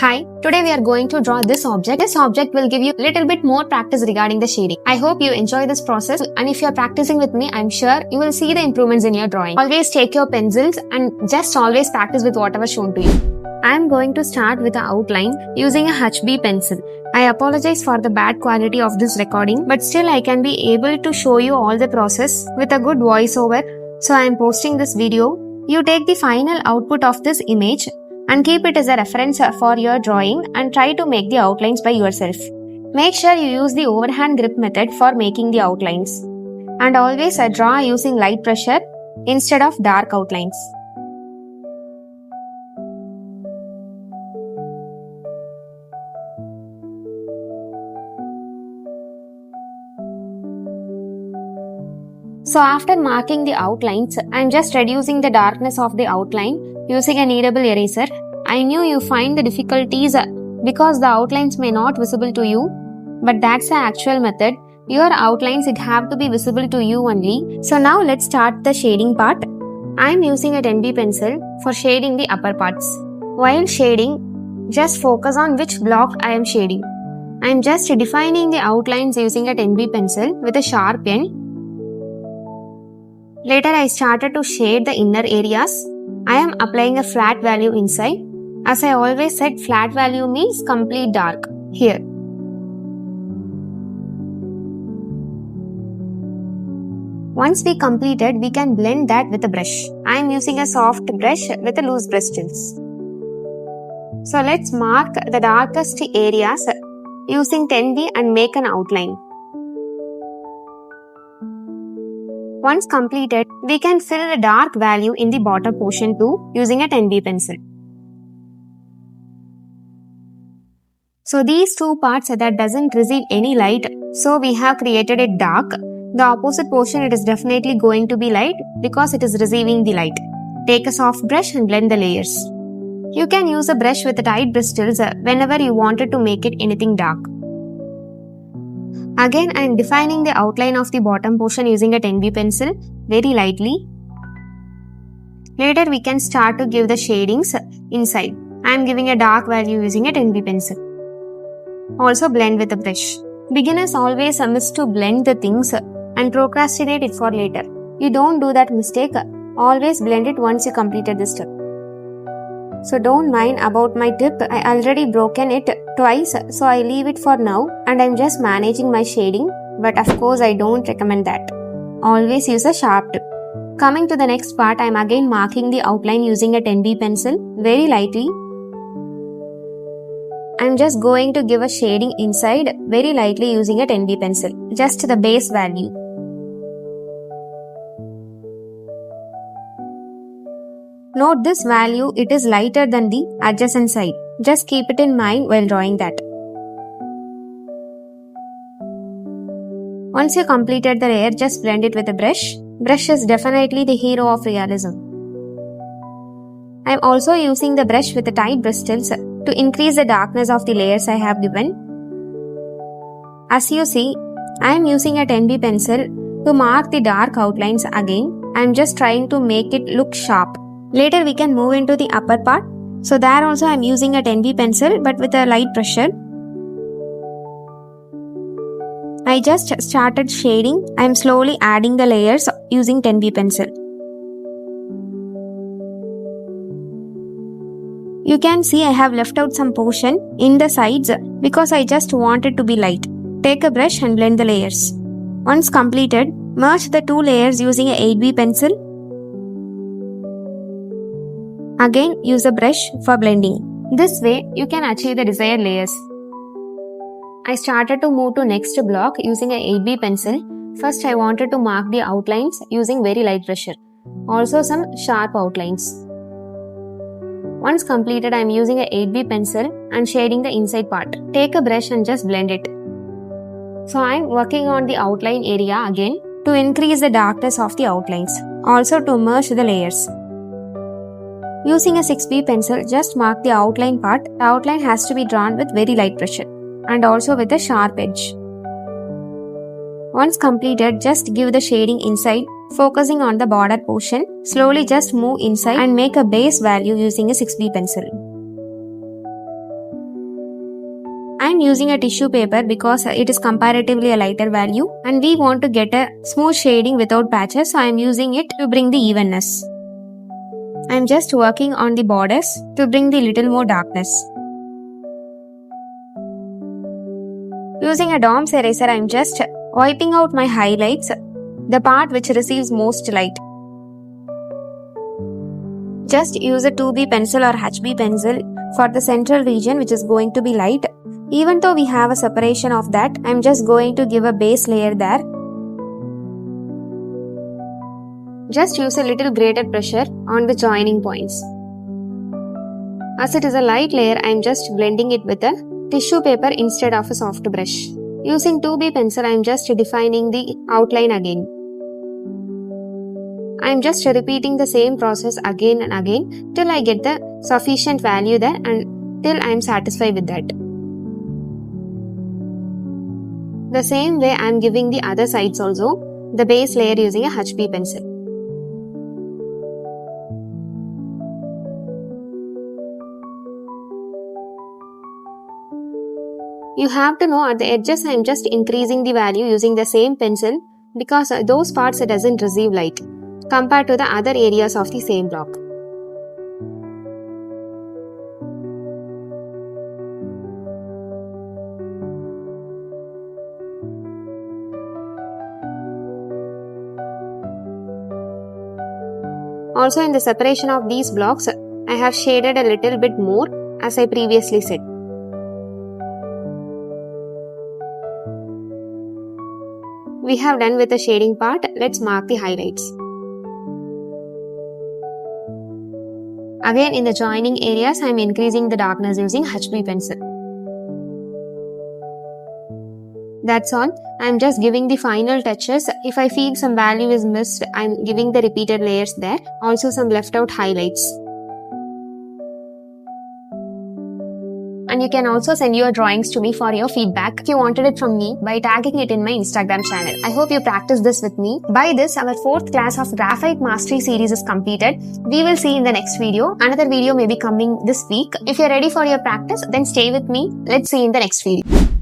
Hi, today we are going to draw this object. This object will give you a little bit more practice regarding the shading. I hope you enjoy this process, and if you are practicing with me, I'm sure you will see the improvements in your drawing. Always take your pencils and just always practice with whatever shown to you. I'm going to start with the outline using a HB pencil. I apologize for the bad quality of this recording, but still I can be able to show you all the process with a good voiceover. So I am posting this video. You take the final output of this image and keep it as a reference for your drawing and try to make the outlines by yourself. Make sure you use the overhand grip method for making the outlines. And always draw using light pressure instead of dark outlines. So after marking the outlines, I am just reducing the darkness of the outline using a kneadable eraser. I knew you find the difficulties because the outlines may not visible to you, but that's the actual method. Your outlines it have to be visible to you only. So now let's start the shading part. I am using a 10B pencil for shading the upper parts. While shading, just focus on which block I am shading. I am just defining the outlines using a 10B pencil with a sharp end. Later I started to shade the inner areas. I am applying a flat value inside. As I always said, flat value means complete dark. Here. Once we completed, we can blend that with a brush. I am using a soft brush with a loose bristles. So let's mark the darkest areas using 10B and make an outline. Once completed, we can fill the dark value in the bottom portion too using a 10B pencil. So these two parts that doesn't receive any light, so we have created it dark. The opposite portion it is definitely going to be light because it is receiving the light. Take a soft brush and blend the layers. You can use a brush with tight bristles whenever you wanted to make it anything dark. Again, I am defining the outline of the bottom portion using a 10B pencil very lightly. Later, we can start to give the shadings inside. I am giving a dark value using a 10B pencil. Also blend with a brush. Beginners always miss to blend the things and procrastinate it for later. You don't do that mistake. Always blend it once you completed this step. So don't mind about my tip. I already broken it twice, so I leave it for now and I'm just managing my shading, but of course I don't recommend that. Always use a sharp tip. Coming to the next part, I am again marking the outline using a 10B pencil very lightly. I am just going to give a shading inside very lightly using a 10B pencil, just the base value. Note this value, it is lighter than the adjacent side. Just keep it in mind while drawing that. Once you completed the layer, just blend it with a brush. Brush is definitely the hero of realism. I am also using the brush with the tight bristles to increase the darkness of the layers I have given. As you see, I am using a 10B pencil to mark the dark outlines again. I am just trying to make it look sharp. Later we can move into the upper part. So there also I am using a 10B pencil but with a light pressure. I just started shading. I am slowly adding the layers using 10B pencil. You can see I have left out some portion in the sides because I just want it to be light. Take a brush and blend the layers. Once completed, merge the two layers using a 8B pencil. Again, use a brush for blending. This way, you can achieve the desired layers. I started to move to next block using a 8B pencil. First, I wanted to mark the outlines using very light pressure. Also some sharp outlines. Once completed, I am using a 8B pencil and shading the inside part. Take a brush and just blend it. So I am working on the outline area again to increase the darkness of the outlines. Also to merge the layers. Using a 6B pencil, just mark the outline part. The outline has to be drawn with very light pressure and also with a sharp edge. Once completed, just give the shading inside, focusing on the border portion. Slowly just move inside and make a base value using a 6B pencil. I am using a tissue paper because it is comparatively a lighter value and we want to get a smooth shading without patches, so I am using it to bring the evenness. I am just working on the borders to bring the little more darkness. Using a DOMS eraser, I am just wiping out my highlights, the part which receives most light. Just use a 2B pencil or HB pencil for the central region which is going to be light. Even though we have a separation of that, I am just going to give a base layer there. Just use a little graded pressure on the joining points. As it is a light layer, I am just blending it with a tissue paper instead of a soft brush. Using 2B pencil, I am just defining the outline again. I am just repeating the same process again and again till I get the sufficient value there and till I am satisfied with that. The same way I am giving the other sides also, the base layer using a HB pencil. You have to know at the edges I am just increasing the value using the same pencil because those parts it doesn't receive light compared to the other areas of the same block. Also in the separation of these blocks, I have shaded a little bit more as I previously said. We have done with the shading part, let's mark the highlights. Again in the joining areas, I am increasing the darkness using HB pencil. That's all. I am just giving the final touches. If I feel some value is missed, I am giving the repeated layers there. Also some left out highlights. And you can also send your drawings to me for your feedback if you wanted it from me by tagging it in my Instagram channel. I hope you practice this with me. By this, our 4th class of Graphite Mastery series is completed. We will see in the next video. Another video may be coming this week. If you're ready for your practice, then stay with me. Let's see in the next video.